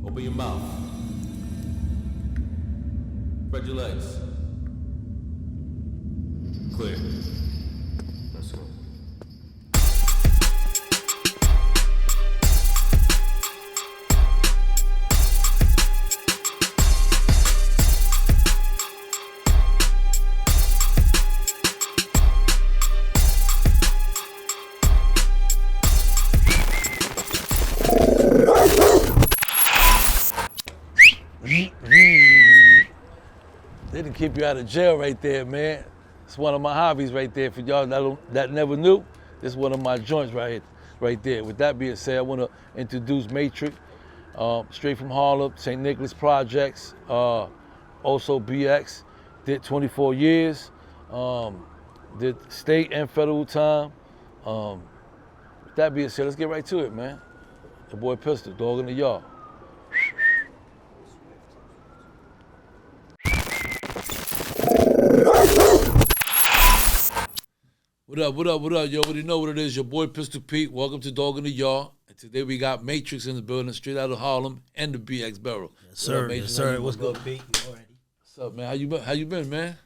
Open your mouth. Spread your legs. Clear. Let's go. Didn't keep you out of jail right there, man. It's one of my hobbies right there. For y'all that never knew, this is one of my joints right there. With that being said, I want to introduce Matrix, straight from Harlem, St. Nicholas Projects, also BX, did 24 years, did state and federal time. With that being said, let's get right to it, man. The boy Pistol, dog in the yard. What up? You already know what it is. Your boy Pistol Pete. Welcome to Dog in the Yard. And today we got Matrix in the building, straight out of Harlem and the BX Barrel. Yes, sir. Yes, sir. What's good, Pete? You already? What's up, man? How you been, man?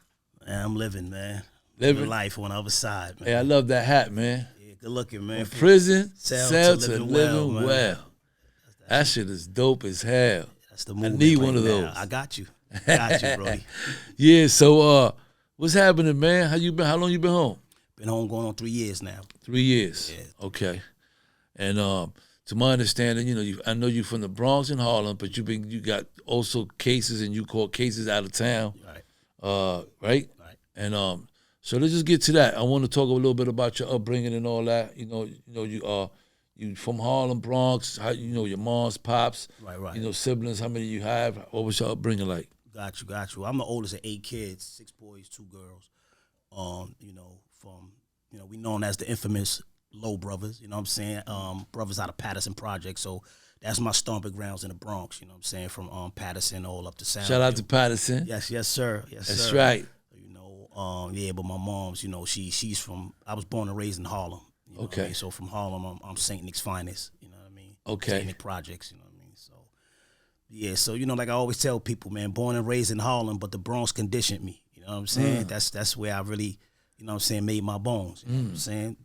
Man, I'm living, man. Living life on the other side, man. Hey, I love that hat, man. Yeah, good looking, man. From prison, Cell to living well. That shit is dope as hell. That's the movement. I need one of those. Now. I got you. Got you, Brody. Yeah, so what's happening, man? How you been? How long you been home? Been home going on 3 years now. 3 years. Yeah. Okay. And to my understanding, you know, I know you from the Bronx and Harlem, but you got also cases and you caught cases out of town. Right. Right? Right. And so let's just get to that. I want to talk a little bit about your upbringing and all that. You from Harlem, Bronx. How your mom's, pops. Right. You know, siblings. How many you have? What was your upbringing like? Got you. I'm the oldest of 8 kids, 6 boys, 2 girls. We known as the infamous Low Brothers, you know what I'm saying? Brothers out of Patterson Project, so that's my stomping grounds in the Bronx, you know what I'm saying? From Patterson all up to Sound. Shout out to Patterson. Yes, sir. That's right. But my mom's, she's from, I was born and raised in Harlem. You know Okay. What I mean? So from Harlem, I'm St. Nick's finest, you know what I mean? Okay. St. Nick Projects, you know what I mean? So, yeah, so, like I always tell people, man, born and raised in Harlem, but the Bronx conditioned me, you know what I'm saying? That's where I really, you know what I'm saying, made my bones, you know what I'm saying?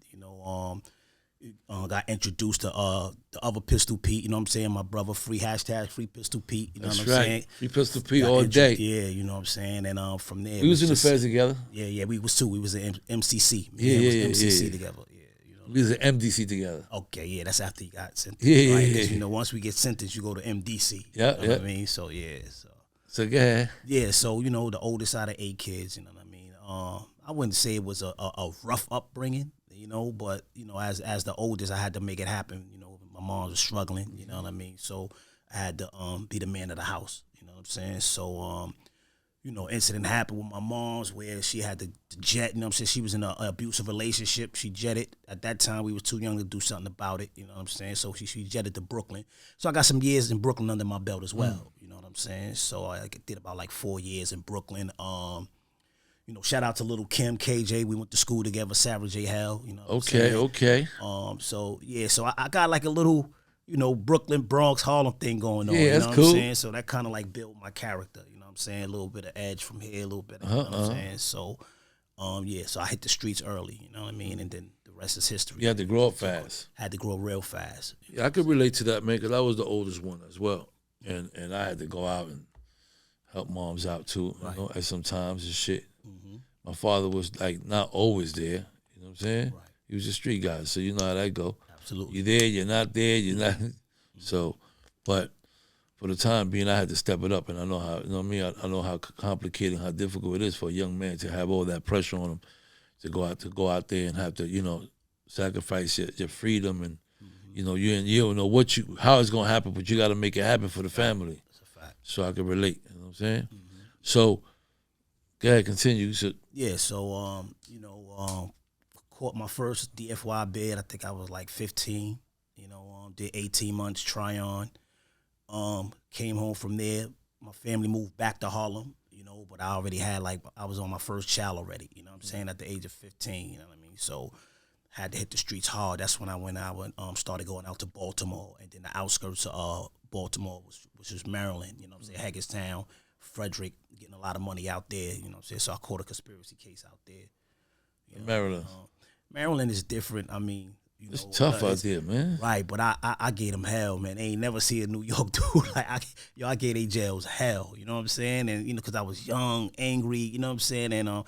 Got introduced to the other Pistol Pete, you know what I'm saying? My brother, Free Pistol Pete, you know That's what I'm right. saying? Free Pistol Pete Got all day. Yeah, you know what I'm saying? And from there, We was in the feds together. Yeah, we was too. We was in MCC. Yeah, MCC yeah. together. Yeah, We was in MDC together. Okay, yeah, that's after you got sentenced. Yeah, right? yeah. 'Cause, once we get sentenced, you go to MDC. Yeah, you know what I mean? So, yeah, So go ahead. Yeah, so, the oldest out of 8 kids, you know what I mean? I wouldn't say it was a rough upbringing, but, as the oldest, I had to make it happen. My mom was struggling, you know what I mean? So I had to be the man of the house, you know what I'm saying? So, incident happened with my mom's where she had to jet, you know what I'm saying? She was in an abusive relationship. She jetted. At that time, we were too young to do something about it, you know what I'm saying? So she jetted to Brooklyn. So I got some years in Brooklyn under my belt as well, you know what I'm saying? So I did about like 4 years in Brooklyn. Shout out to little Kim, KJ. We went to school together, Sarah J. Hell. Okay. So I got like a little, Brooklyn, Bronx, Harlem thing going on. Yeah, you know that's what cool. I'm saying? So that kind of like built my character. You know what I'm saying? A little bit of edge from here, a little bit. You know what I'm saying? So, so I hit the streets early. You know what I mean? And then the rest is history. You had to grow up fast. Had to grow real fast. Yeah, I could relate to that, man, because I was the oldest one as well, and I had to go out and help moms out too. Right. At some times and shit. Mm-hmm. My father was like not always there. You know what I'm saying? Right. He was a street guy, so you know how that go. Absolutely. You're there, you're not there, you're not. So, but for the time being, I had to step it up, and I know how. You know what I mean? I know how complicated, how difficult it is for a young man to have all that pressure on him to go out there and have to, sacrifice your freedom, and you don't know how it's gonna happen, but you got to make it happen for the family. That's a fact. So I can relate. You know what I'm saying? So, go ahead, continue. So, Yeah, so caught my first DFY bid. I think I was like 15. Did 18 months try-on. Came home from there. My family moved back to Harlem. But I already had I was on my first child already. You know what I'm saying? At the age of 15. You know what I mean? So had to hit the streets hard. That's when I started going out to Baltimore and then the outskirts of Baltimore, which was Maryland, you know what I'm saying, Hagerstown, Frederick, getting a lot of money out there, you know what I'm saying. So I caught a conspiracy case out there. You know, Maryland. Maryland is different. I mean, you It's know, tough out there, man. Right, but I gave them hell, man. They ain't never see a New York dude like I gave they jails hell. You know what I'm saying? And you know, because I was young, angry. You know what I'm saying? And I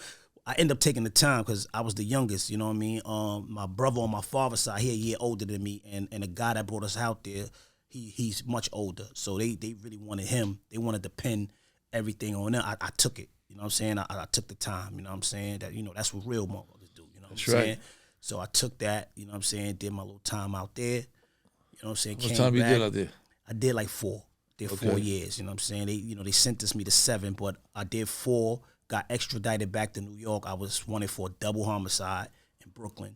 ended up taking the time because I was the youngest. You know what I mean? My brother on my father's side, he a year older than me, and the guy that brought us out there, he's much older. So they really wanted him. They wanted to pin everything on him. I took it. You know what I'm saying? I took the time. You know what I'm saying? That, you know, that's what real motherfuckers do. You know what I'm saying? So I took that, you know what I'm saying, did my little time out there. You know what I'm saying? What time you did out there? I did like 4. Did 4 years, you know what I'm saying? They sentenced me to 7, but I did 4, got extradited back to New York. I was wanted for a double homicide in Brooklyn,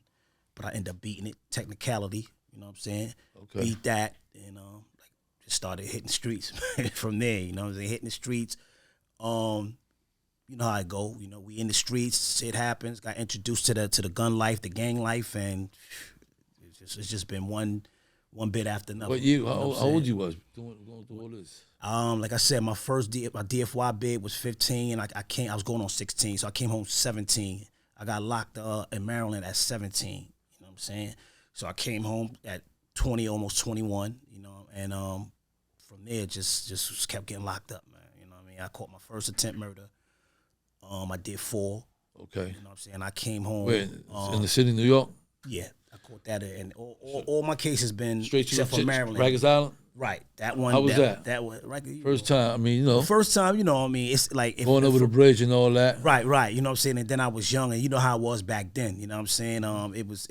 but I ended up beating it, technicality, you know what I'm saying? Okay. Beat that, and like just started hitting streets from there, you know what I'm saying? Hitting the streets. You know how I go. You know, we in the streets. Shit happens. Got introduced to the gun life, the gang life, and it's just been one bit after another. What year? How old you was going through all this? Like I said, my DFY bid was 15, and I was going on 16, so I came home 17. I got locked in Maryland at 17. You know what I'm saying? So I came home at 20, almost 21. You know, and from there just kept getting locked up, man. You know what I mean? I caught my first attempt murder. I did 4. Okay. You know what I'm saying? I came home. Where, in the city of New York? Yeah, I caught that. And all my cases been straight to except for Maryland. Rikers Island? Right. That one. How was that? That was first time. I mean, you know. First time, you know what I mean? It's like. Going over the bridge and all that. Right. You know what I'm saying? And then I was young, and you know how it was back then. You know what I'm saying? It was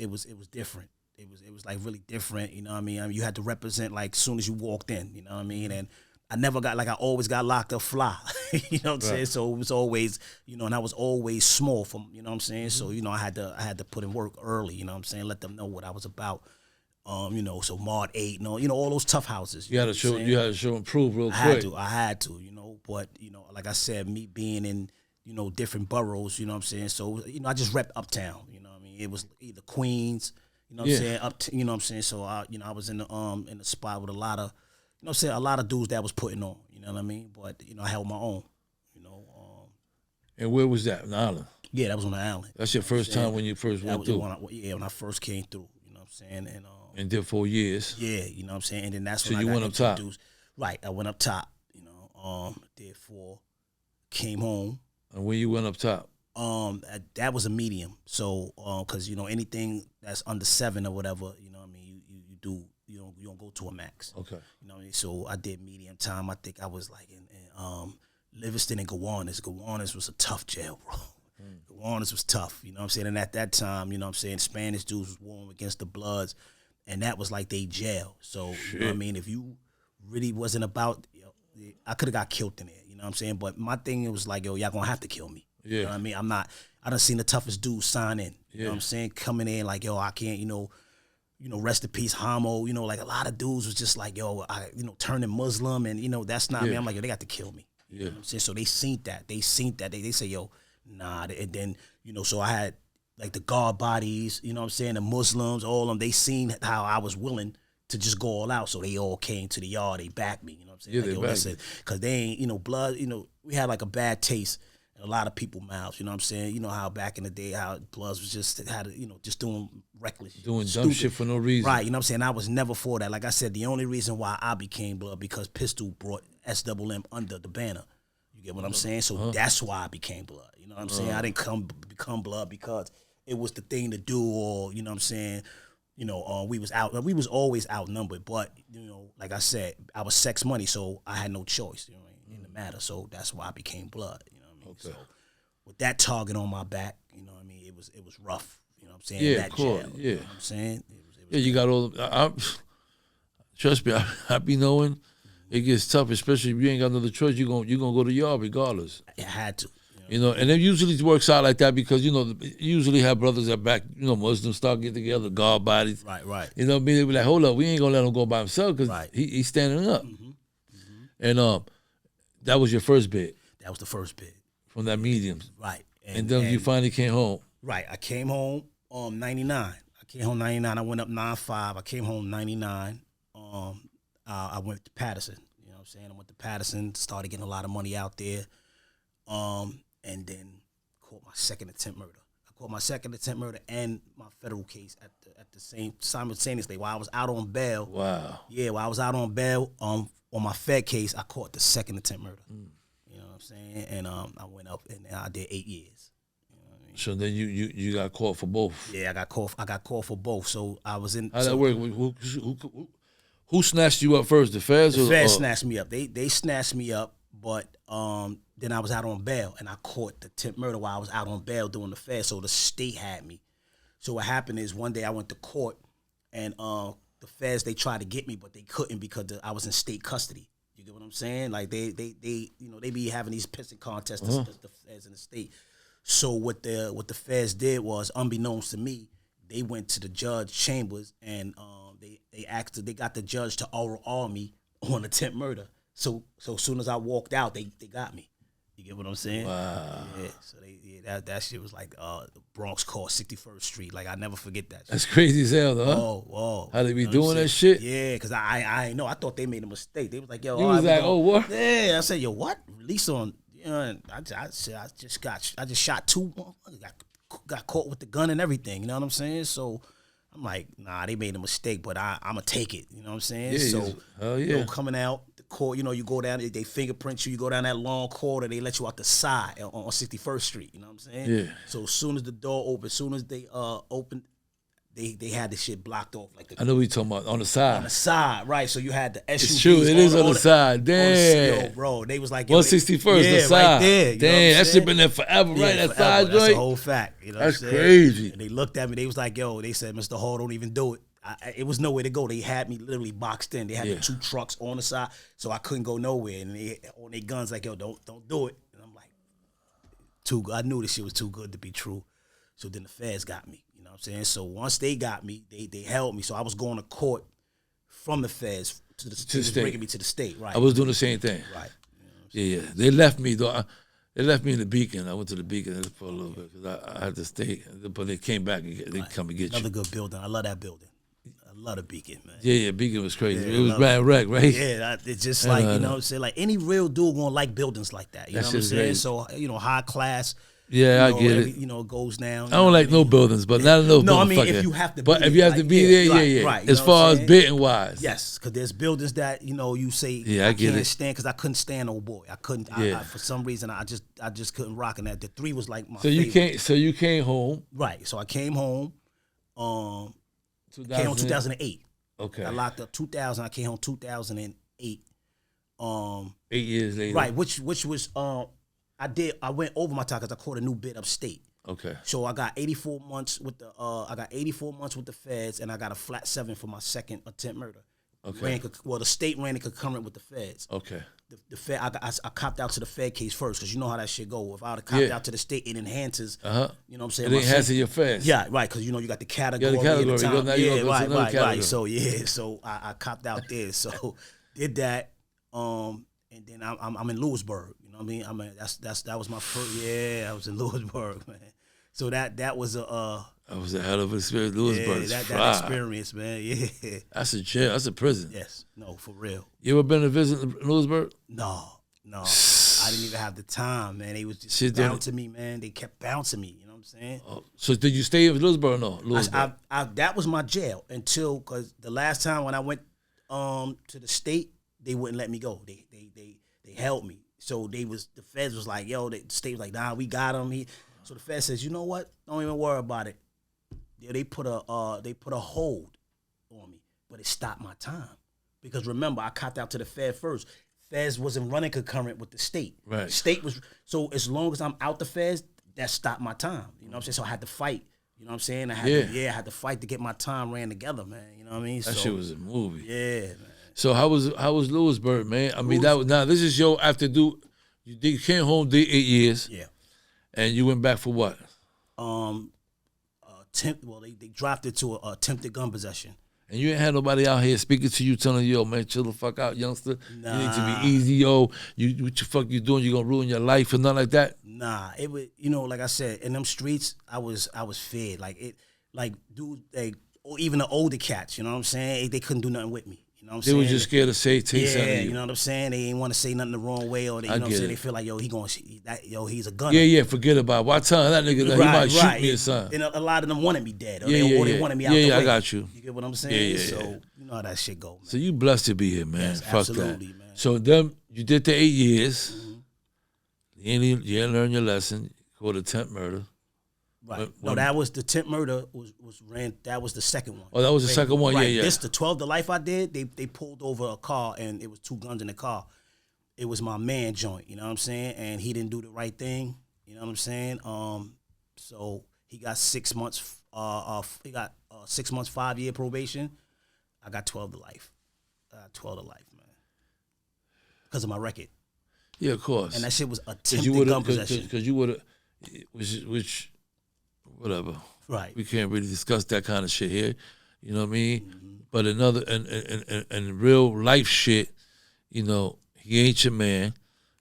different. It was like really different. You know what I mean? You had to represent like as soon as you walked in. You know what I mean? And I never got, like, I always got locked up fly. You know what I'm saying? So it was always, you know, and I was always small from, you know what I'm saying? So, you know, I had to put in work early, you know what I'm saying? Let them know what I was about. You know, so Mod 8, you know, all those tough houses. You had to show and prove real quick. I had to, you know, but, you know, like I said, me being in, you know, different boroughs, you know what I'm saying? So, you know, I just repped uptown, you know what I mean? It was either Queens, you know what I'm saying? You know what I'm saying? So, I was in the spot with a lot of, you know what I'm saying, a lot of dudes that was putting on, you know what I mean? But, you know, I held my own, you know. And where was that, on the island? Yeah, that was on the island. That's your first time when you first went through? When I first came through, you know what I'm saying? And did 4 years? Yeah, you know what I'm saying? And then that's so when you I got went up introduced. Top? Right, I went up top, you know, did 4, came home. And when you went up top? That was a medium. So, because, you know, anything that's under 7 or whatever, you know what I mean, you do. You don't go to a max. Okay. You know what I mean? So I did medium time. I think I was like in Livingston and Gowanus. Gowanus was a tough jail, bro. Gowanus was tough. You know what I'm saying? And at that time, you know what I'm saying, Spanish dudes was warring against the Bloods, and that was like they jail. So, you know what I mean? If you really wasn't about, you know, I could have got killed in there. You know what I'm saying? But my thing, it was like, yo, y'all gonna have to kill me. Yeah. You know what I mean? I done seen the toughest dudes sign in. You know what I'm saying? Coming in like, yo, I can't, you know, rest in peace, Homo. You know, like a lot of dudes was just like, yo, turning Muslim, and you know, that's not me. I'm like, yo, they got to kill me. You know what I'm saying? So they seen that. They say, yo, nah. And then, you know, so I had like the guard bodies, you know what I'm saying, the Muslims, all of them, they seen how I was willing to just go all out. So they all came to the yard, they backed me, you know what I'm saying? Yeah, like, yo, because they ain't, you know, blood, you know, we had like a bad taste in a lot of people's mouths, you know what I'm saying? You know how back in the day, how Bloods was just just doing reckless, doing dumb shit for no reason. Right, you know what I'm saying? I was never for that. Like I said, the only reason why I became Blood because Pistol brought SMM under the banner. You get what I'm saying? So that's why I became Blood. You know what I'm saying? I didn't become Blood because it was the thing to do, or you know what I'm saying? You know, we was always outnumbered, but you know, like I said, I was sex money, so I had no choice, you know, in the matter. So that's why I became Blood. You know what I mean? Okay. So with that target on my back, you know what I mean, it was rough. You know what I'm saying? Yeah, that cool. jail, Yeah. You know what I'm saying? It was you got all. Trust me, I be knowing it gets tough, especially if you ain't got another choice. You gonna go to yard regardless. I had to. You know, and it usually works out like that because, you know, you usually have brothers that back, you know, Muslims start getting together, guard bodies. Right. You know what I mean? They be like, hold up, we ain't going to let him go by himself because he's standing up. And that was your first bid. That was the first bid. From that medium. Right. And then you finally came home. Right. I came home 99. I came home 99. I went up 9-5. I came home 99. I went to Patterson. You know what I'm saying? I went to Patterson, started getting a lot of money out there, and then caught my second attempt murder. I caught my second attempt murder and my federal case at the same simultaneously. While I was out on bail. Wow. Yeah, while I was out on bail, on my Fed case, I caught the second attempt murder. You know what I'm saying? And I went up and I did 8 years. You know what I mean? So then you got caught for both. Yeah, I got caught for both. So I was in. How that work? Who snatched you up first? The feds? The feds snatched me up. They snatched me up, but then I was out on bail and I caught the attempt murder while I was out on bail doing the feds. So the state had me. So what happened is one day I went to court and the feds, they tried to get me, but they couldn't because I was in state custody. You get what I'm saying? Like they you know, they be having these pissing contests, the feds in the state. So what the feds did was, unbeknownst to me, they went to the judge chambers and they got the judge to overall me on attempt murder. So as soon as I walked out, they got me. You get what I'm saying? Wow. Yeah. So that shit was like the Bronx called 61st Street. Like I never forget that shit. That's crazy as hell, though. Huh? Whoa. How they be doing that shit? Yeah, because I know. I thought they made a mistake. They was like, yo, You was like, oh, what? Yeah, I said, yo, what? Release on. You know, and I just shot two. Got caught with the gun and everything. You know what I'm saying? So I'm like, nah, they made a mistake, but I'ma take it. You know what I'm saying? Yeah, so hell yeah. you know, coming out the court, you know, you go down, they fingerprint you, you go down that long corridor, they let you out the side on 61st Street. You know what I'm saying? Yeah. So as soon as the door opened, as soon as they opened, they had the shit blocked off like I know what you're talking about. On the side. on the side, right? So you had the SUVs. It's true. It is on the side. Damn. Yo, bro, they was like 161st, yeah, the side. right there. You know what I'm Damn, that saying? shit been there forever, right? That forever. side That's joint. a whole fact. You know That's what I'm saying? crazy. And they looked at me. They was like, yo, they said, Mr. Hall, don't even do it. It was nowhere to go. They had me literally boxed in. They had the 2 trucks on the side, so I couldn't go nowhere. And they on their guns like, yo, don't do it. And I'm like, too good. I knew this shit was too good to be true. So then the feds got me. You know what I'm saying? So once they got me, they held me. So I was going to court from the feds to the state, bringing me to the state. Right. I was doing the same thing. Right. Yeah. They left me though. They left me in the Beacon. I went to the Beacon for a little bit because I had to stay. But they came back and they come and get Another you. good building. I love that building. I love the Beacon, man. Yeah. Beacon was crazy. Yeah, it was bad wreck, right? Yeah, it's just like, you know what I'm saying? Like any real dude gonna like buildings like that. You know what I'm saying? Great. So, you know, high class. Yeah, you know, I get it. You know, it goes down. I don't like no buildings, but not enough. No, I mean, if you have to be but if there, you have to like, be yeah, there, yeah. right, as far as bidding wise. Yes, because there's buildings that, you know, you say, I get can't it. stand, because I couldn't stand old boy. I couldn't, Yeah. I, for some reason, I just couldn't rock in that. The 3 was like my So favorite. you came home. Right, so I came home, came home 2008. Okay. I locked up 2000, I came home 2008. 8 years later. Right, which was I went over my time because I caught a new bid upstate. Okay. So I got 84 months with the feds, and I got a flat 7 for my second attempt murder. Okay. The state ran it concurrent with the feds. Okay. The Fed, I copped out to the Fed case first because you know how that shit go. If I would have copped out to the state, it enhances. You know what I'm saying? It enhances your feds. Yeah, right. Because you know you got the category. You got the category. at the time. You go to another category. Right. So yeah, so I copped out there. So did that. And then I'm in Lewisburg. You know what I mean? That was my first. Yeah, I was in Lewisburg, man. So that was a. That was a hell of an experience. Lewisburg. Yeah, that experience, man. Yeah. That's a jail. That's a prison. Yes. No, for real. You ever been to visit Lewisburg? No. I didn't even have the time, man. They was just bouncing me, man. They kept bouncing me. You know what I'm saying? Oh, so did you stay in Lewisburg or no? Lewisburg. That was my jail until, because the last time when I went to the state, they wouldn't let me go. They held me. So the feds was like, yo, the state was like, nah, we got him. So the feds says, you know what? Don't even worry about it. They put a hold on me, but it stopped my time. Because remember, I copped out to the Fed first. Feds wasn't running concurrent with the state. Right. The state was, so as long as I'm out the Feds, that stopped my time. You know what I'm saying? So I had to fight. You know what I'm saying? I had to fight to get my time ran together, man. You know what I mean? That shit was a movie. Yeah, man. So how was Lewisburg, man? I mean, now this is your you came home, did 8 years. Yeah. And you went back for what? They dropped it to attempted gun possession. And you ain't had nobody out here speaking to you, telling you, yo, man, chill the fuck out, youngster. Nah. You need to be easy, yo. What the fuck you doing? You gonna ruin your life or nothing like that? Nah, it was, like I said, in them streets, I was fed. Dude, or even the older cats, you know what I'm saying? They couldn't do nothing with me. You know what I'm They saying? were just scared to say something to Yeah, you. you know what I'm saying? They ain't want to say nothing the wrong way, or they, you know what I'm saying? They feel like, yo, he's a gunner. Yeah, forget about it. Why tell that nigga that he might shoot me or something? And a lot of them wanted me dead, or they wanted me out the way. Yeah, I got you. You get what I'm saying? Yeah. So you know how that shit go, man. So you blessed to be here, man. Yes, Fuck absolutely, that. man. So them, you did the 8 years. You didn't learn your lesson. Called attempt murder. Right. No, that was the attempt murder was ran. That was the second one. Oh, that was the second one. Right. Yeah. This the 12 to life I did. They pulled over a car and it was 2 guns in the car. It was my man joint. You know what I'm saying? And he didn't do the right thing. You know what I'm saying? So he got 6 months. He got 6 months, 5-year probation. I got 12 to life. 12 to life, man. Because of my record. Yeah, of course. And that shit was attempted gun possession. Because you would have, which, whatever. Right. We can't really discuss that kind of shit here. You know what I mean? But another, and real life shit, you know, he ain't your man.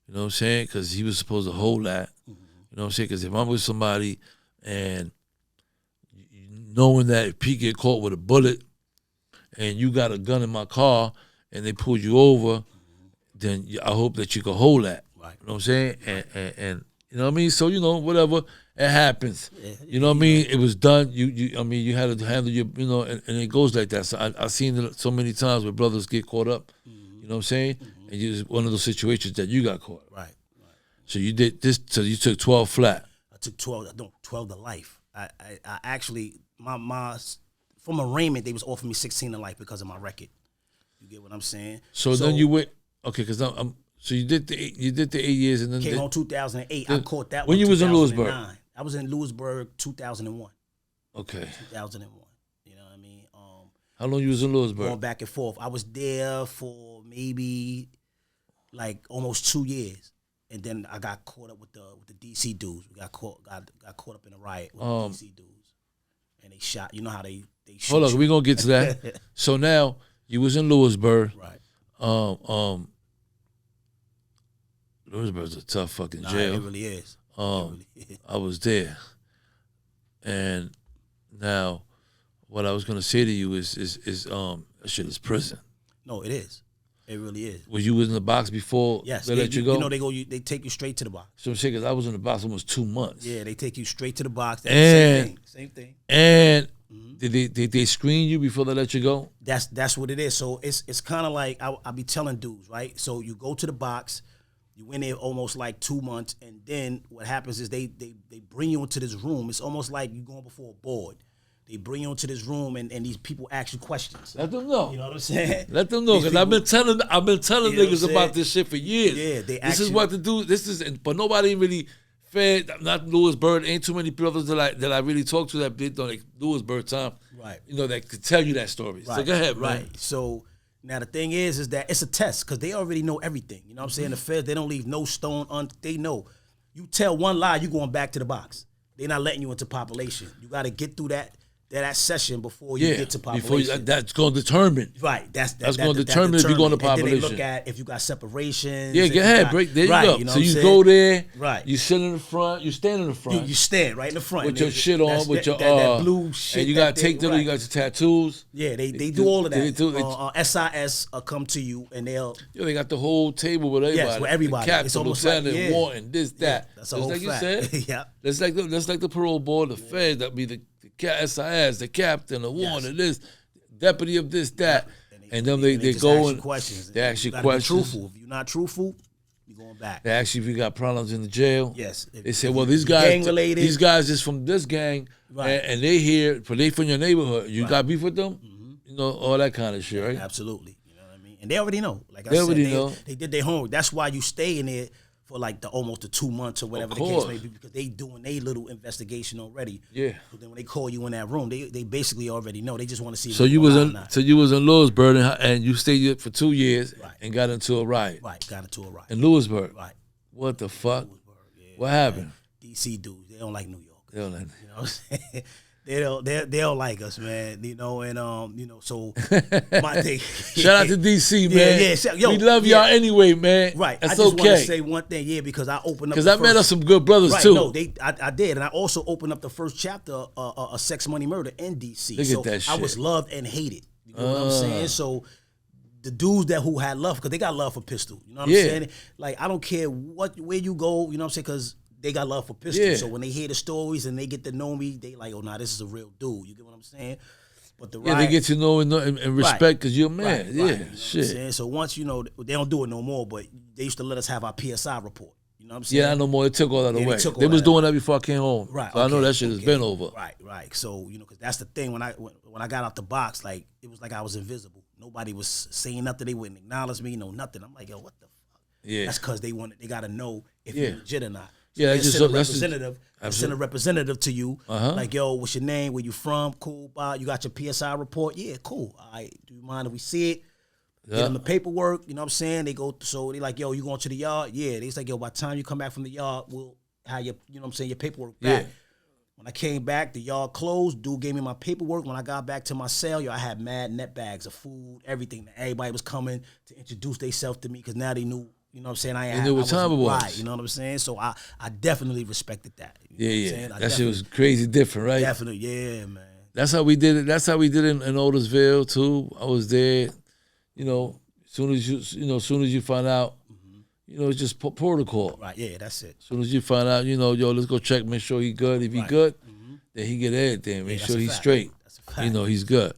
You know what I'm saying? Because he was supposed to hold that. You know what I'm saying? Because if I'm with somebody and knowing that if Pete get caught with a bullet and you got a gun in my car and they pull you over, then I hope that you can hold that. Right. You know what I'm saying? And you know what I mean? So, you know, whatever, it happens. Yeah, you know what I mean? It was done. I mean, you had to handle your, you know, and it goes like that. So I've seen it so many times where brothers get caught up. You know what I'm saying? And it's one of those situations that you got caught. Right. So you did this. So you took 12 flat. I took 12. No, 12 to life. I actually my from arraignment they was offering me 16 to life because of my record. You get what I'm saying? So then you went. Okay, because I'm. So you did the 8 years and then came on 2008. I caught that when one. You was in Lewisburg. I was in Lewisburg 2001. Okay. 2001. You know what I mean? How long you was in Lewisburg? Going back and forth. I was there for maybe like almost 2 years, and then I got caught up with the DC dudes. We got caught up in a riot with the DC dudes, and they shot. You know how they shoot. Hold on, we gonna get to that. So now you was in Lewisburg. Right. Lewisburg's a tough fucking jail. It really is. I was there, and now what I was gonna say to you is that shit is prison. No, it is. It really is. Was you in the box before yes, they let you go? You know they take you straight to the box. So I'm saying, 'cause I was in the box almost 2 months. Yeah, they take you straight to the box. Same thing. And did they screen you before they let you go? That's what it is. So it's kind of like I be telling dudes, right? So you go to the box, you in there almost like 2 months, and then what happens is they bring you into this room. It's almost like you going before a board. They bring you into this room and these people ask you questions. Let them know. You know what I'm saying? Let them know, because I've been telling niggas about this shit for years. Yeah, this is what to do. But nobody really fed. Not Lewisburg. Ain't too many brothers that I really talk to that did like Lewisburg time. Right. You know, that could tell you that story. Right. So go ahead, man. Right. So now the thing is that it's a test because they already know everything. You know what I'm saying? The feds, they don't leave no stone they know. You tell one lie, you going back to the box. They're not letting you into population. You got to get through that session before you get to population. That's going to determine. Right. That's going to determine if you're going to population. And then they look at if you got separations. Yeah, go ahead. Break. There you go. You know so you go there. Right. You sit in the front. You stand in the front. You stand right in the front. With your shit on. With your that blue shit. And you got to take them. You got your tattoos. Yeah, they do all of that. SIS come to you and they'll. Yeah, they got the whole table with everybody. Yes, with everybody. The captain, it's almost lieutenant, like, warden, this, that. That's a whole like fact. You said. Yeah. That's like the parole board, the feds. That be the SIS, the captain, the warden, this, deputy of this, that. And then they go and questions. They ask you questions. questions. Truthful. If you're not truthful, you're going back. They ask you if you got problems in the jail. Yes. They say, well, these guys is from this gang, right. and they here, but they from your neighborhood. You got beef with them? You know, all that kind of shit, right? Absolutely. You know what I mean? And they already know. Like I said, already know. They did their homework. That's why you stay in there for like almost the 2 months or whatever the case may be, because they doing their little investigation already. Yeah. So then when they call you in that room, they basically already know. They just want to see. So you was in Lewisburg and you stayed for 2 years and got into a riot. Right, got into a riot in Lewisburg. Right. What the fuck? Lewisburg, yeah, what happened? DC dudes, they don't like New York. They don't like. You know what I'm saying? They don't like us, man. You know, and so my thing. Shout out to DC, man. Yeah. Yo, we love y'all anyway, man. Right. That's I just okay. want to say one thing, because I opened up. Because I met up some good brothers too. No, I did, and I also opened up the first chapter of Sex-Money-Murda in DC. Look at that shit. I was loved and hated. You know what I'm saying? So the dudes who had love, because they got love for pistol. You know what I'm saying? Like, I don't care where you go, you know what I'm saying? Because they got love for pistol. Yeah. So when they hear the stories and they get to know me, they like, oh, nah, this is a real dude. You get what I'm saying? But the they get to know and respect because you're a man. Right, yeah, you know shit. what I'm saying? So once, they don't do it no more, but they used to let us have our PSI report. You know what I'm saying? Yeah, I know more. They took all that away. They was doing that before I came home. Right. So I know that shit has been over. Right. So, because that's the thing. When I got out the box, like, it was like I was invisible. Nobody was saying nothing. They wouldn't acknowledge me, nothing. I'm like, yo, what the fuck? Yeah. That's because they got to know if you're legit or not. So yeah, send a representative to you. Like, yo, what's your name? Where you from? Cool. You got your PSI report? Yeah, cool. All right. Do you mind if we see it? Get them the paperwork, you know what I'm saying? They go, so they like, yo, you going to the yard? Yeah. They like, yo, by the time you come back from the yard, we'll have your, you know what I'm saying, your paperwork back. Yeah. When I came back, the yard closed. Dude gave me my paperwork. When I got back to my cell, I had mad net bags of food, everything. Everybody was coming to introduce themselves to me because now they knew, you know what I'm saying? I knew what time it was. Right, you know what I'm saying? So I definitely respected that. You know that shit was crazy different, right? Definitely, yeah, man. That's how we did it. That's how we did it in Otisville too. I was there, soon as you find out, it's just protocol. Right, yeah, that's it. As soon as you find out, yo, let's go check, make sure he good. If he good, then he get everything. Make sure he's straight. That's a fact. He's good.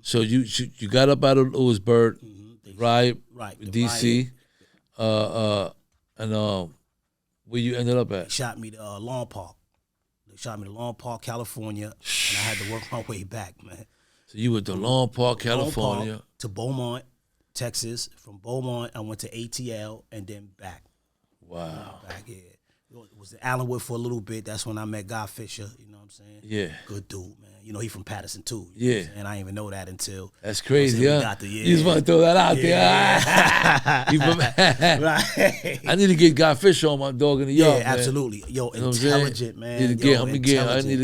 So you got up out of Lewisburg, right, DC, and where you ended up at? They shot me to Lawn Park. They shot me to Lawn Park, California, and I had to work my way back, man. So you went to Lawn Park, California. Park to Beaumont, Texas. From Beaumont, I went to ATL and then back. Wow. Back, yeah. It was in Allenwood for a little bit. That's when I met Guy Fisher, you know what I'm saying? Yeah. Good dude, man. He from Patterson, too. And I didn't even know that until... That's crazy, huh? You just want to throw that out there. Right. I need to get Guy Fisher on my dog in the yard, man. Absolutely. Yo, intelligent, man. We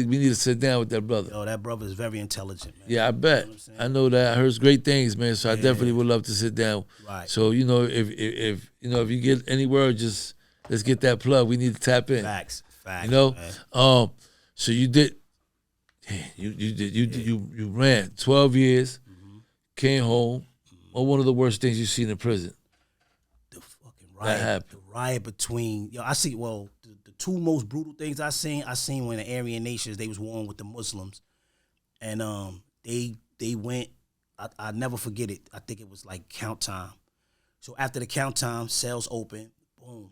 need to sit down with that brother. Yo, that brother is very intelligent, man. Yeah, I bet. I know that. I heard great things, man, so I definitely would love to sit down. Right. So, if you get anywhere, just... Let's get that plug. We need to tap in. Facts. Man. So you did. You ran 12 years, came home. What one of the worst things you seen in prison? The fucking riot. That happened. The riot between the two most brutal things I seen when the Aryan nations, they was warring with the Muslims, and they went. I never forget it. I think it was like count time. So after the count time, cells open. Boom.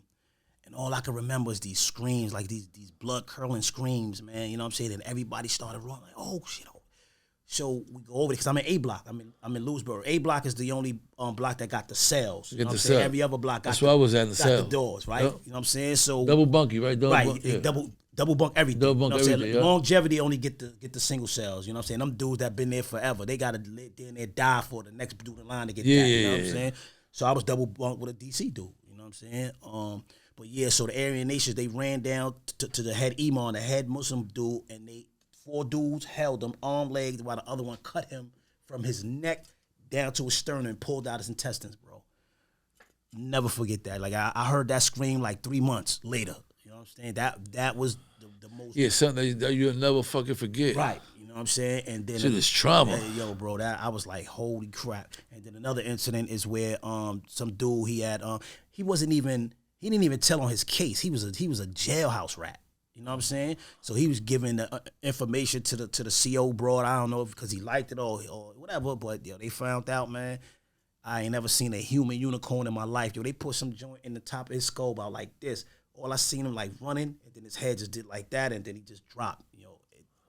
And all I can remember is these screams, like these blood-curdling screams, man. You know what I'm saying? And everybody started running, like, oh, shit. Oh. So we go over there, because I'm in A block. I'm in Lewisburg. A block is the only block that got the cells. You know what I'm saying? Every other block got That's where I was at in the cell. The doors, right? Yep. You know what I'm saying? So double bunky, right? Double bunk everything. Double bunk everything. Longevity only get the single cells. You know what I'm saying? Them dudes that been there forever, they got to in there die for the next dude in line to get that. You know what I'm saying? So I was double bunked with a DC dude. You know what I'm saying? But yeah, so the Aryan nations, they ran down to the head imam, the head Muslim dude, and 4 dudes held him arm legs while the other one cut him from his neck down to his sternum and pulled out his intestines, bro. Never forget that. Like I heard that scream like 3 months later. You know what I'm saying? That was the most. Yeah, something that you'll never fucking forget. Right. You know what I'm saying? And then shit is trauma. Yo, bro, that I was like, holy crap. And then another incident is where some dude he didn't even tell on his case. He was a jailhouse rat. You know what I'm saying? So he was giving the information to the CO broad. I don't know if because he liked it or whatever, but they found out, man. I ain't never seen a human unicorn in my life. Yo, they put some joint in the top of his skull about like this. All I seen him like running, and then his head just did like that, and then he just dropped.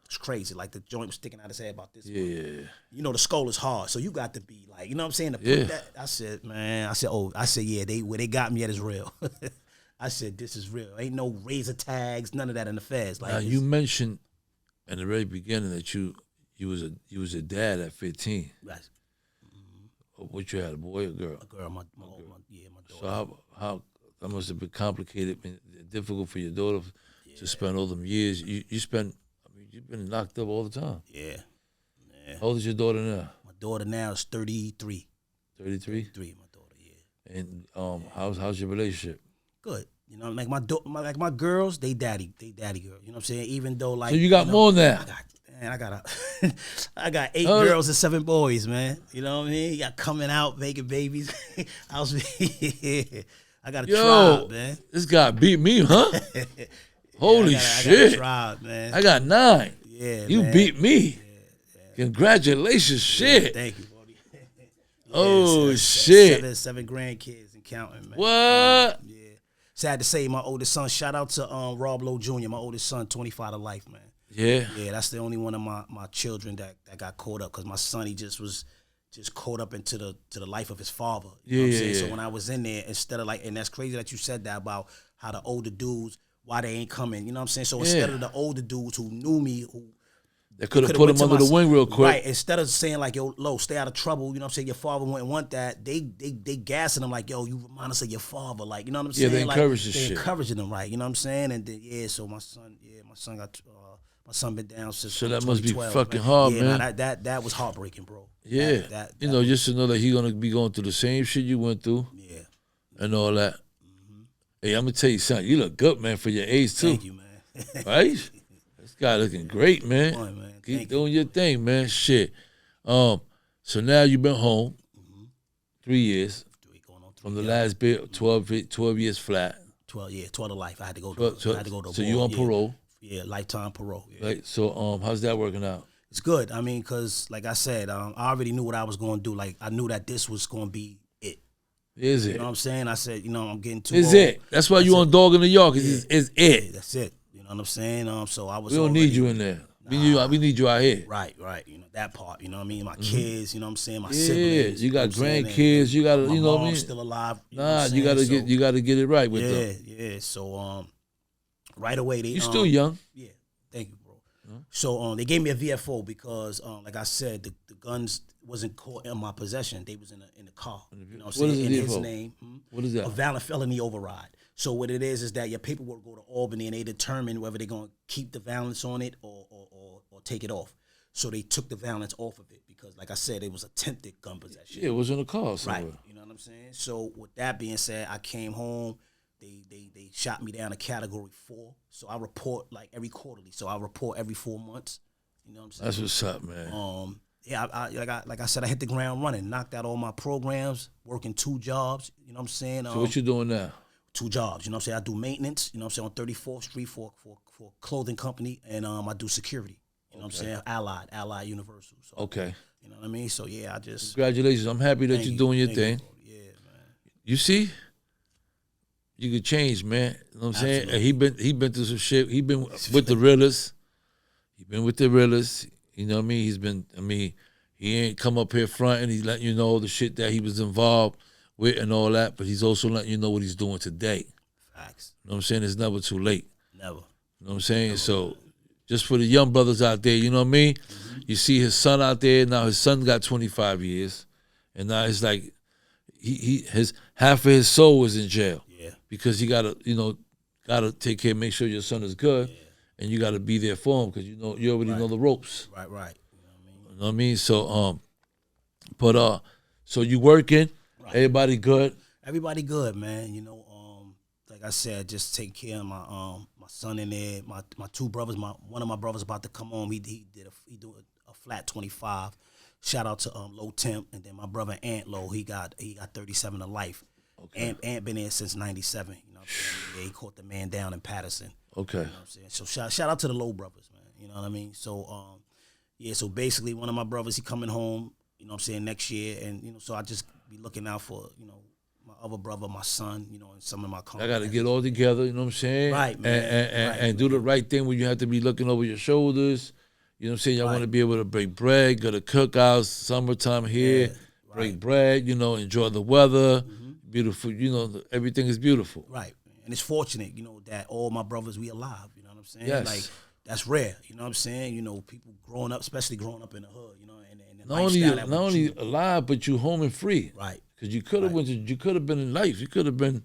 It's crazy. Like the joint was sticking out his head about this. Yeah. The skull is hard, so you got to be like, you know what I'm saying? To put that, I said, yeah, where they got me at is real. I said, this is real. Ain't no razor tags, none of that in the feds. Like now, you mentioned in the very beginning that you was a dad at 15. Right. What you had, a boy or a girl? A girl, my daughter. So how that must have been complicated, been difficult for your daughter to spend all them years. You've been locked up all the time. Yeah. How old is your daughter now? My daughter now is 33. 33? 33, my daughter, yeah. And how's your relationship? Good. Like my girls, they daddy girl. You know what I'm saying? Even though like. So you got more now. Man, I got 8 girls and 7 boys, man. You know what I mean? You got coming out, making babies. I got a tribe, man. This guy beat me, huh? Holy shit. I got a tribe, man. I got 9. Yeah, you man. beat me. Congratulations, shit. Thank you, buddy. Oh, shit. 7 grandkids and counting, man. What? Yeah. Sad to say, my oldest son, shout out to RobLow Jr., my oldest son, 25 to life, man. Yeah. Yeah, that's the only one of my children that got caught up, because my son, he was caught up into the life of his father. You know what I'm saying? So when I was in there, instead of like, and that's crazy that you said that about how the older dudes, why they ain't coming. You know what I'm saying? So instead of the older dudes who knew me, who they could have put him under the wing real quick. Right. Instead of saying like, yo, Lo, stay out of trouble, you know what I'm saying? Your father wouldn't want that. They gassing him like, yo, you remind us of your father. Like, you know what I'm saying? Yeah, they encourage like, this shit. Encouraging him, right? You know what I'm saying? And then, so my son been down since So that must be 2012, fucking man. hard, yeah, man. Nah, that was heartbreaking, bro. Yeah. That you know, just to know that he's going to be going through the same shit you went through. Yeah. And all that. Mm-hmm. Hey, I'm going to tell you something. You look good, man, for your age, too. Thank you, man. Right? This guy looking great, man. Fun, man. Keep doing your thing, man. Shit. So now you've been home 3 years. From the last bit, 12 years flat. 12 to life. I had to go to So you on parole? Yeah, lifetime parole. Yeah. Right. So how's that working out? It's good. I mean, because like I said, I already knew what I was going to do. Like, I knew that this was going to be it. Is it? You know what I'm saying? I said, I'm getting too Is old. it? That's why you on Dog in New York. Is it? Yeah, that's it. You know what I'm saying? So I was. We don't need you in there. We need you out here. Right. You know, that part. You know what I mean? My kids. You know what I'm saying? My siblings. You got grandkids. You got to. You know what I mean? Still alive. You got to get. You got to get it right with them. Yeah. So right away they. You still young. Yeah. Thank you, bro. So they gave me a VFO because, like I said, the guns wasn't caught in my possession. They was in the car. You know what I'm saying? In his name. What is that? A violent felony override. So what it is that your paperwork go to Albany and they determine whether they're gonna keep the violence on it or take it off. So they took the violence off of it because, like I said, it was attempted gun possession. Yeah, it was in a car somewhere. Right. You know what I'm saying? So with that being said, I came home. They shot me down to category 4. So I report like every quarterly. So I report every 4 months. You know what I'm saying? That's what's up, man. Yeah, like I said, I hit the ground running, knocked out all my programs, working 2 jobs. You know what I'm saying? So what you doing now? 2 jobs. You know what I'm saying? I do maintenance. You know what I'm saying? On 34th Street for a clothing company, and I do security. You know what I'm saying? Allied Universal. So, okay. You know what I mean? So yeah, I just. Congratulations! I'm happy that you're doing your thing. Yeah, man. You see, you could change, man. You know what I'm saying? And he been through some shit. He been with the realest. He been with the realest. You know what I mean? He ain't come up here front and he's letting you know the shit that he was involved with and all that, but he's also letting you know what he's doing today. Facts. You know what I'm saying? It's never too late. Never. You know what I'm saying? Never. So just for the young brothers out there, you know what I mean? Mm-hmm. You see his son out there, now his son got 25 years, and now it's like his half of his soul is in jail. Yeah. Because he gotta take care, make sure your son is good, and you gotta be there for him because you already know the ropes. Right. You know what I mean? So so you working, right. Everybody good? Everybody good, man. You know, like I said, just take care of my son in there. My 2 brothers. One of my brothers about to come home. He do a flat 25. Shout out to Low Temp, and then my brother Ant Low. He got 37 to life. Okay. Ant been there since '97. You know what I'm saying? Yeah, he caught the man down in Patterson. Okay. You know what I'm saying? So shout out to the Low brothers, man. You know what I mean? So so basically one of my brothers, he coming home, you know what I'm saying, next year, and so I just be looking out for, my other brother, my son, and some of my I got to get all together, you know what I'm saying? Right, man. And do the right thing when you have to be looking over your shoulders. You know what I'm saying? Y'all want to be able to break bread, go to cookouts, summertime here, break bread, enjoy the weather, beautiful, everything is beautiful. Right. And it's fortunate, that all my brothers, we alive, you know what I'm saying? Yes. Like, that's rare, you know what I'm saying? People growing up, especially growing up in the hood, and not only alive, but you home and free. Right. Because you could have been in life. It could have went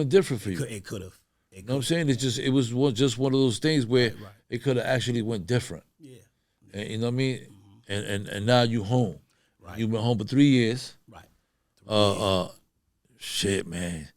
different for you. It could have. You know what I'm saying? It was just one of those things where it could have actually went different. Yeah. And, you know what I mean? Mm-hmm. And now you home. Right. You've been home for 3 years. Right. Shit, man.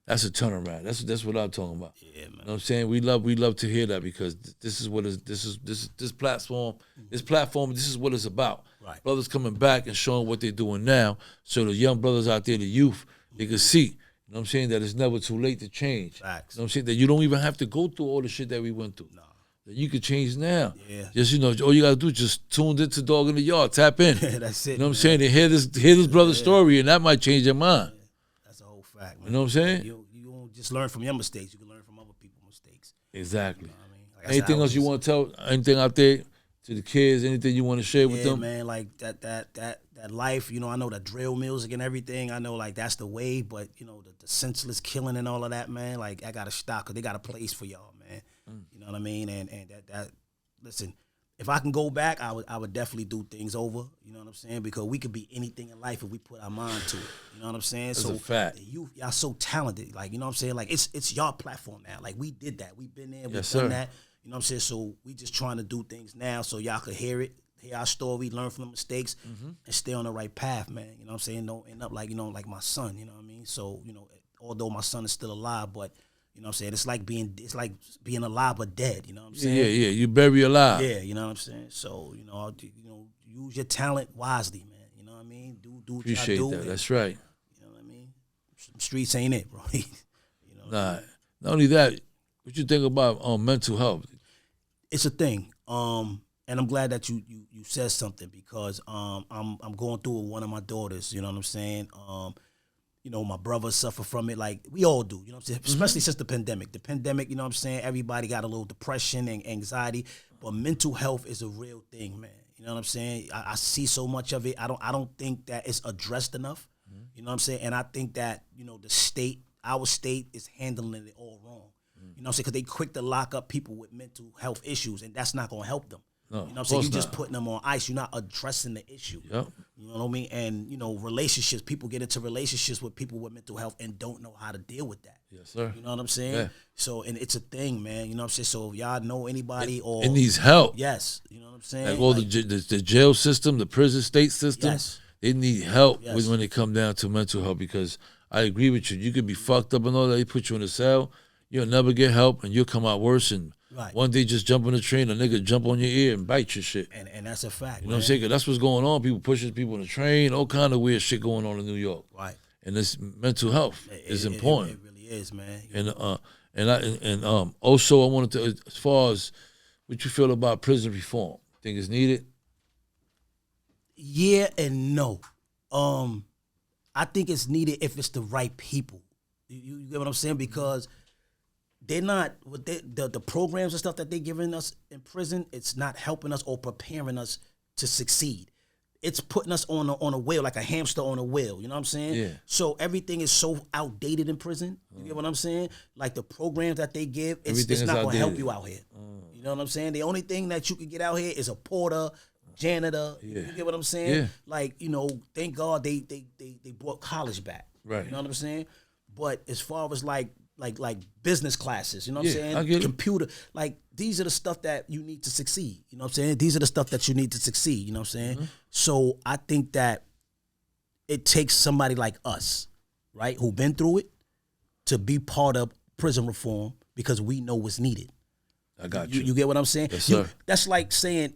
That's a turnaround. That's what I'm talking about. Yeah, man. You know what I'm saying? We love to hear that because this is what this platform, this is what it's about. Right. Brothers coming back and showing what they're doing now, so the young brothers out there, the youth, they can see. You know what I'm saying? That it's never too late to change. Facts. You know what I'm saying? That you don't even have to go through all the shit that we went through. No. That you could change now. Yeah. Just, all you gotta do is just tune into Dog in the Yard, tap in. That's it. You know what I'm saying? They hear this brother's story, and that might change their mind. That's a whole fact, man. You know what I'm saying? You don't just learn from your mistakes. You can learn from other people's mistakes. Exactly. You know what I mean? Like I said, Anything else you want to tell? Anything out there to the kids? Anything you want to share with them? Man, like that life, I know the drill music and everything. I know like that's the way, but the senseless killing and all of that, man, like I gotta stop because they got a place for y'all, man. You know what I mean? And that listen, if I can go back, I would definitely do things over. You know what I'm saying? Because we could be anything in life if we put our mind to it. You know what I'm saying? That's a fact. The youth, y'all so talented. Like, you know what I'm saying? Like it's y'all platform now. Like we did that. We've been there. We've done that. You know what I'm saying? So we just trying to do things now so y'all could hear it, hear our story, learn from the mistakes, and stay on the right path, man. You know what I'm saying? Don't end up like, like my son, you know what I mean? So, although my son is still alive, but you know what I'm saying? It's like being alive but dead, you know what I'm saying? Yeah. You bury alive. Yeah, you know what I'm saying? So, use your talent wisely, man. You know what I mean? Do what Appreciate y'all do. that. That's right. You know what I mean? Some streets ain't it, bro. Nah. Not only that, what you think about mental health? It's a thing. And I'm glad that you said something because I'm going through it with one of my daughters, you know what I'm saying? My brothers suffer from it like we all do, you know what I'm saying? Especially since the pandemic. The pandemic, you know what I'm saying? Everybody got a little depression and anxiety, but mental health is a real thing, man. You know what I'm saying? I see so much of it. I don't think that it's addressed enough. You know what I'm saying? And I think that, our state is handling it all wrong. You know what I'm saying? Because they quick to lock up people with mental health issues, and that's not going to help them. No, you know what I'm saying? You're just putting them on ice. You're not addressing the issue. Yep. You know what I mean? And, relationships, people get into relationships with people with mental health and don't know how to deal with that. Yes, sir. You know what I'm saying? Yeah. So, and it's a thing, man. You know what I'm saying? So if y'all know anybody or... It needs help. Yes. You know what I'm saying? Like all the jail system, the prison state system, Yes. they need help Yes. when it come down to mental health because I agree with you. You could be fucked up and all that. They put you in a cell. You'll never get help and you'll come out worse and Right. one day just jump on the train, a nigga jump on your ear and bite your shit. And that's a fact, You know what I'm saying? 'Cause that's what's going on. People pushing people on the train, all kind of weird shit going on in New York. Right. And this mental health is important. It really is, man. And also I wanted to, as far as what you feel about prison reform, think it's needed? Yeah and no. I think it's needed if it's the right people. You get what I'm saying? Because they're not the programs and stuff that they're giving us in prison. It's not helping us or preparing us to succeed. It's putting us on a wheel, like a hamster on a wheel. You know what I'm saying? Yeah. So everything is so outdated in prison. You get what I'm saying? Like the programs that they give, it's not going to help you out here. You know what I'm saying? The only thing that you can get out here is a porter, janitor. Yeah. You get what I'm saying? Yeah. Like, thank God they brought college back. Right. You know what I'm saying? But as far as like business classes, you know what I'm saying? I get it. Computer, like these are the stuff that you need to succeed. You know what I'm saying? These are the stuff that you need to succeed. You know what I'm saying? So I think that it takes somebody like us, right, who've been through it, to be part of prison reform because we know what's needed. I got you. You get what I'm saying? Yes, sir. That's like saying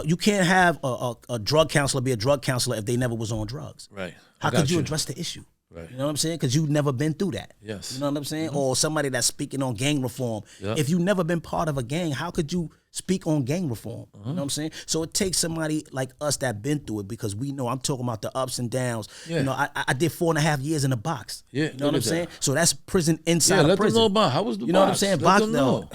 you can't have a drug counselor be a drug counselor if they never was on drugs. Right. How could you address the issue? Right. You know what I'm saying? Because you've never been through that. Yes. You know what I'm saying? Or somebody that's speaking on gang reform. Yep. If you've never been part of a gang, how could you speak on gang reform? You know what I'm saying? So it takes somebody like us that been through it because we know. I'm talking about the ups and downs. Yeah. You know, I did 4.5 years in a box. Yeah, You know what I'm look at saying? that. So that's prison inside let of prison. them know about how was the You know what I'm box. saying? Let Box them know.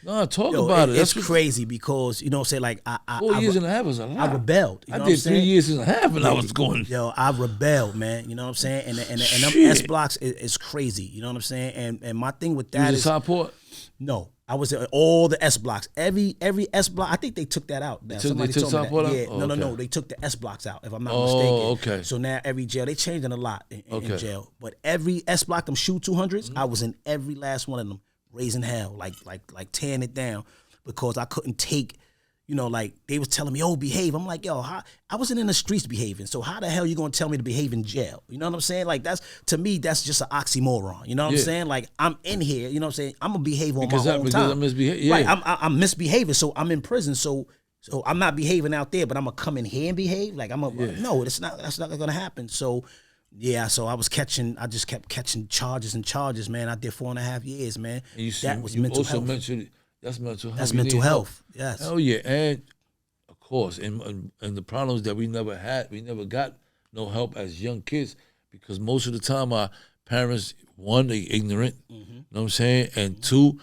No, talk Yo, about it. It's That's crazy because, you know what I'm saying? Like, I 4 years and a half is a lot. I rebelled. You know I what did I'm saying? 3 years and a half and I was going. Yo, I rebelled, man. You know what I'm saying? And them Shit. S blocks is crazy. You know what I'm saying? And my thing with You that was is in Southport? no. I was at all the S blocks. Every S block. I think they took that out. Now, They took somebody told me Southport that. out? Yeah, Oh, no. okay. They took the S blocks out. If I'm not Oh, mistaken. okay. So now every jail they changing a lot in Okay. jail. But every S block, them shoe 200s, I was in every last one of them, raising hell, like tearing it down, because I couldn't take, you know, like they was telling me, oh, behave. I'm like, yo, I wasn't in the streets behaving. So how the hell you gonna tell me to behave in jail? You know what I'm saying? Like to me, that's just an oxymoron. You know what I'm saying? Like I'm in here, you know what I'm saying? I'm gonna behave on my own time. Because I'm misbehaving. Yeah. Right, I'm misbehaving, so I'm in prison. So I'm not behaving out there, but I'm gonna come in here and behave. Like no, that's not gonna happen. So yeah, so I just kept catching charges and charges, man. I did 4.5 years, man. And that was mental health. That's mental health. That's mental health. Yes. Oh yeah, and of course, and the problems that we never got no help as young kids because most of the time our parents, one, they ignorant, you know what I'm saying, and two,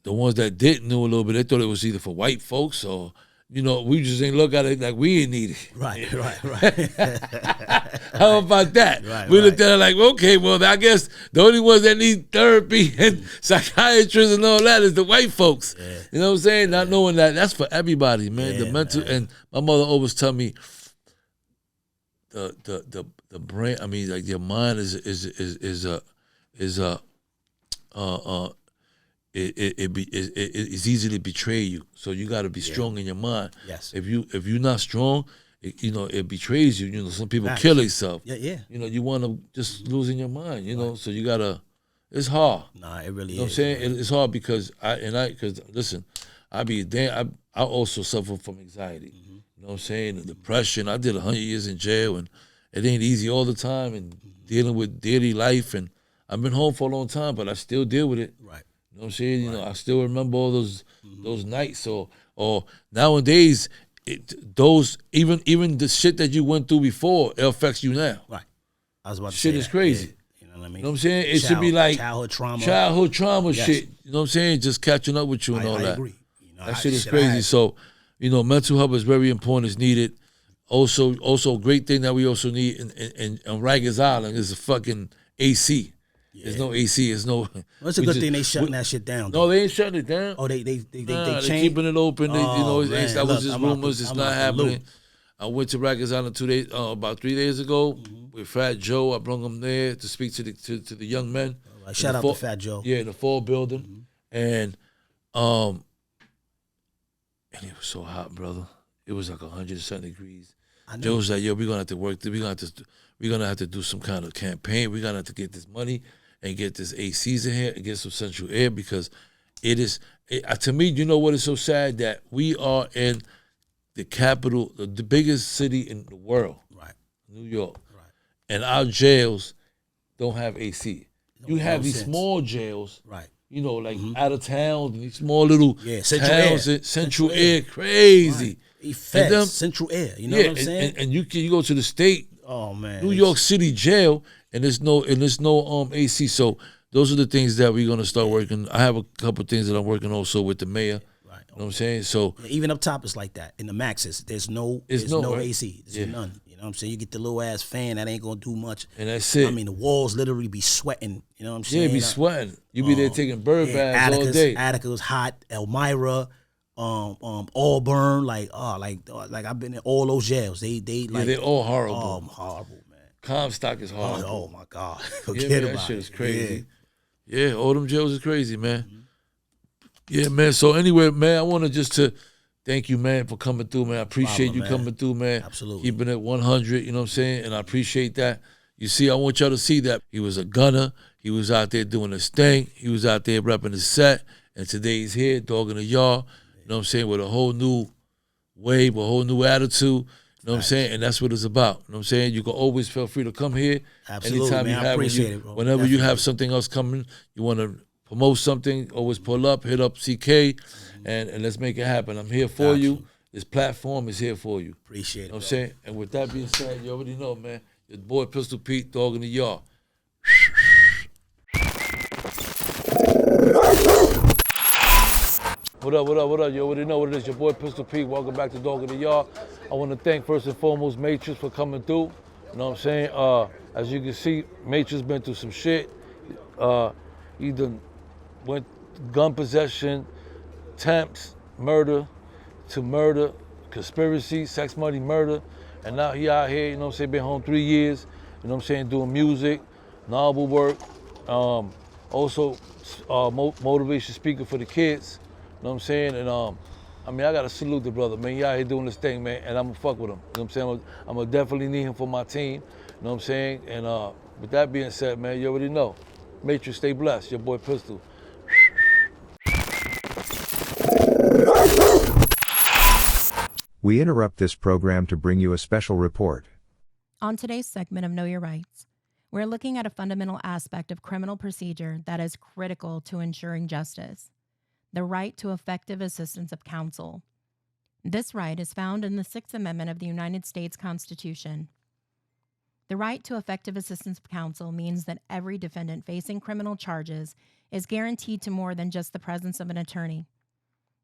the ones that didn't know a little bit, they thought it was either for white folks or, you know, we just ain't look at it like we ain't need it. Right. How about that? We looked at it like, okay, well, I guess the only ones that need therapy and psychiatrists and all that is the white folks. Yeah. You know what I'm saying? Not knowing that's for everybody, man. Yeah, the mental, and my mother always tell me, the brain. I mean, like your mind is it's easy to betray you. So you got to be strong in your mind. Yes. If you're not strong, it betrays you. You know, some people kill themselves. Yeah. You know, you want to just lose in your mind. You know, so you gotta. It's hard. Nah, it really is. You know what I'm saying? It's hard because listen, I also suffer from anxiety. You know what I'm saying? And depression. I did 100 years in jail, and it ain't easy all the time. And dealing with daily life, and I've been home for a long time, but I still deal with it. Right. You know what I'm saying? You know, I still remember all those nights. Or nowadays, even the shit that you went through before, it affects you now. Right. I was about to say shit is crazy. Yeah. You know what I mean? You know what I'm saying? It should be like childhood trauma shit. You know what I'm saying? Just catching up with you and all that. I agree. You know, that shit is crazy. So, you know, mental health is very important. It's needed. Also, a great thing that we also need in Rikers Island is a fucking AC. There's no AC. There's no. Well, it's a good thing they shutting that shit down. No, they ain't shutting it down. Oh, they they're keeping it open. That was just rumors. It's not happening. I went to Rikers Island about 3 days ago with Fat Joe. I brought him there to speak to the young men. Right. Shout out to Fat Joe. Yeah, in the fall building, and it was so hot, brother. It was like 107 degrees. Joe was like, "Yo, we're gonna have to work. We're gonna have to do some kind of campaign. We're gonna have to get this money and get this ACs in here and get some central air because to me, you know what is so sad that we are in the capital, the biggest city in the world, right? New York, right? And our jails don't have AC. You have these small jails, right? You know, like out of town, these small little central air, crazy. Right. Central air, you know what I'm saying? And you go to the state. Oh man, New York City jail, and there's no AC. So those are the things that we're gonna start working. I have a couple of things that I'm working also with the mayor. Right. You know what I'm saying? So even up top it's like that. In the maxes, there's no right? AC. There's none. You know what I'm saying? You get the little ass fan that ain't gonna do much. And that's it. I mean the walls literally be sweating. You know what I'm saying? Yeah, be sweating. You be there taking bird baths all day. Attica was hot. Elmira. Auburn, I've been in all those jails. They're all horrible. Horrible, man. Comstock is horrible. Oh my God, forget about that shit is crazy. Yeah. All them jails is crazy, man. Yeah, man. So anyway, man, I wanted just to thank you, man, for coming through, man. I appreciate you coming through, man. Absolutely, keeping it 100. You know what I'm saying? And I appreciate that. You see, I want y'all to see that he was a gunner. He was out there doing his thing. He was out there repping his set. And today he's here, dog in the yard. You know what I'm saying? With a whole new wave, a whole new attitude. You know what I'm saying? And that's what it's about. You know what I'm saying? You can always feel free to come here. Absolutely, anytime man. I appreciate it, bro. Whenever Definitely. you have something else coming, you want to promote something, always pull up, hit up CK, and let's make it happen. I'm here for you. This platform is here for you. Appreciate it, you know what I'm saying? And with that being said, you already know, man. Your boy Pistol Pete, dog in the yard. What up? You already know what it is. Your boy Pistol Pete. Welcome back to Dog in the Yard. I want to thank first and foremost Matrix for coming through. You know what I'm saying? As you can see, Matrix been through some shit. He done went gun possession, attempts, murder, conspiracy, Sex-Money-Murda. And now he out here, you know what I'm saying, been home 3 years, you know what I'm saying, doing music, novel work, also motivation speaker for the kids. You know what I'm saying? And I mean, I gotta salute the brother, man. He out here doing this thing, man, and I'm gonna fuck with him. You know what I'm saying? I'm gonna definitely need him for my team. You know what I'm saying? And with that being said, man, you already know. Matrix, stay blessed. Your boy Pistol. We interrupt this program to bring you a special report. On today's segment of Know Your Rights, we're looking at a fundamental aspect of criminal procedure that is critical to ensuring justice: the right to effective assistance of counsel. This right is found in the Sixth Amendment of the United States Constitution. The right to effective assistance of counsel means that every defendant facing criminal charges is guaranteed to more than just the presence of an attorney.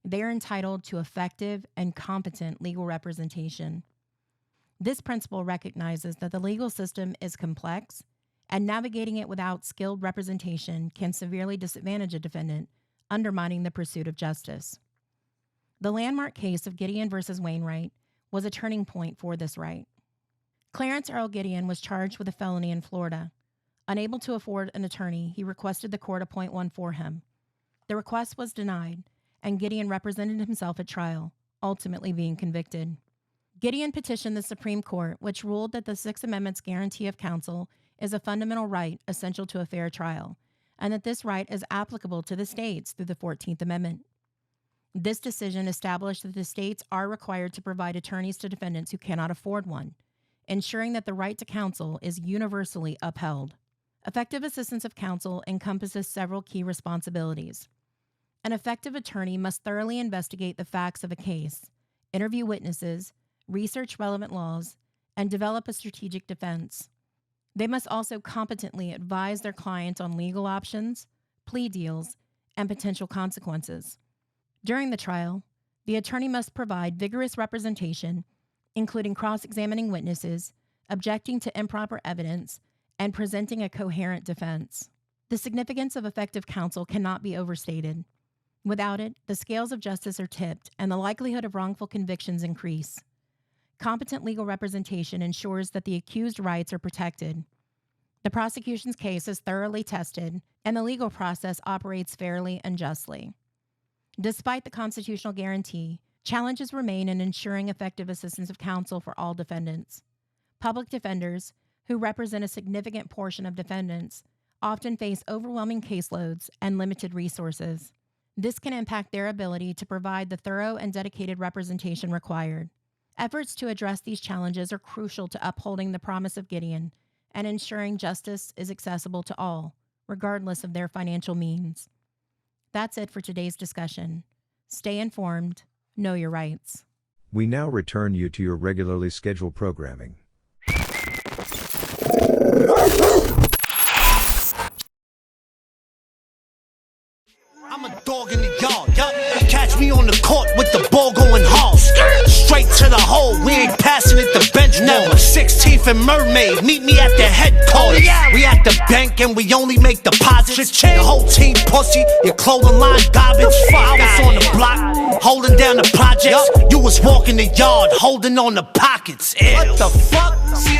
They are entitled to effective and competent legal representation. This principle recognizes that the legal system is complex, and navigating it without skilled representation can severely disadvantage a defendant, undermining the pursuit of justice. The landmark case of Gideon versus Wainwright was a turning point for this right. Clarence Earl Gideon was charged with a felony in Florida. Unable to afford an attorney, he requested the court appoint one for him. The request was denied, and Gideon represented himself at trial, ultimately being convicted. Gideon petitioned the Supreme Court, which ruled that the Sixth Amendment's guarantee of counsel is a fundamental right essential to a fair trial, and that this right is applicable to the states through the 14th Amendment. This decision established that the states are required to provide attorneys to defendants who cannot afford one, ensuring that the right to counsel is universally upheld. Effective assistance of counsel encompasses several key responsibilities. An effective attorney must thoroughly investigate the facts of a case, interview witnesses, research relevant laws, and develop a strategic defense. They must also competently advise their clients on legal options, plea deals, and potential consequences. During the trial, the attorney must provide vigorous representation, including cross-examining witnesses, objecting to improper evidence, and presenting a coherent defense. The significance of effective counsel cannot be overstated. Without it, the scales of justice are tipped and the likelihood of wrongful convictions increase. Competent legal representation ensures that the accused rights are protected. The prosecution's case is thoroughly tested, and the legal process operates fairly and justly. Despite the constitutional guarantee, challenges remain in ensuring effective assistance of counsel for all defendants. Public defenders, who represent a significant portion of defendants, often face overwhelming caseloads and limited resources. This can impact their ability to provide the thorough and dedicated representation required. Efforts to address these challenges are crucial to upholding the promise of Gideon and ensuring justice is accessible to all, regardless of their financial means. That's it for today's discussion. Stay informed. Know your rights. We now return you to your regularly scheduled programming. I'm a dog in the yard, yup. Catch me on the court with the ball going hard. Straight to the hole, we ain't passing it the bench never. 16th and Mermaid, meet me at the headquarters. We at the bank and we only make deposits. The whole team pussy, your clothing line garbage. I was on the block, holding down the projects. You was walking the yard, holding on the pockets. What the fuck? See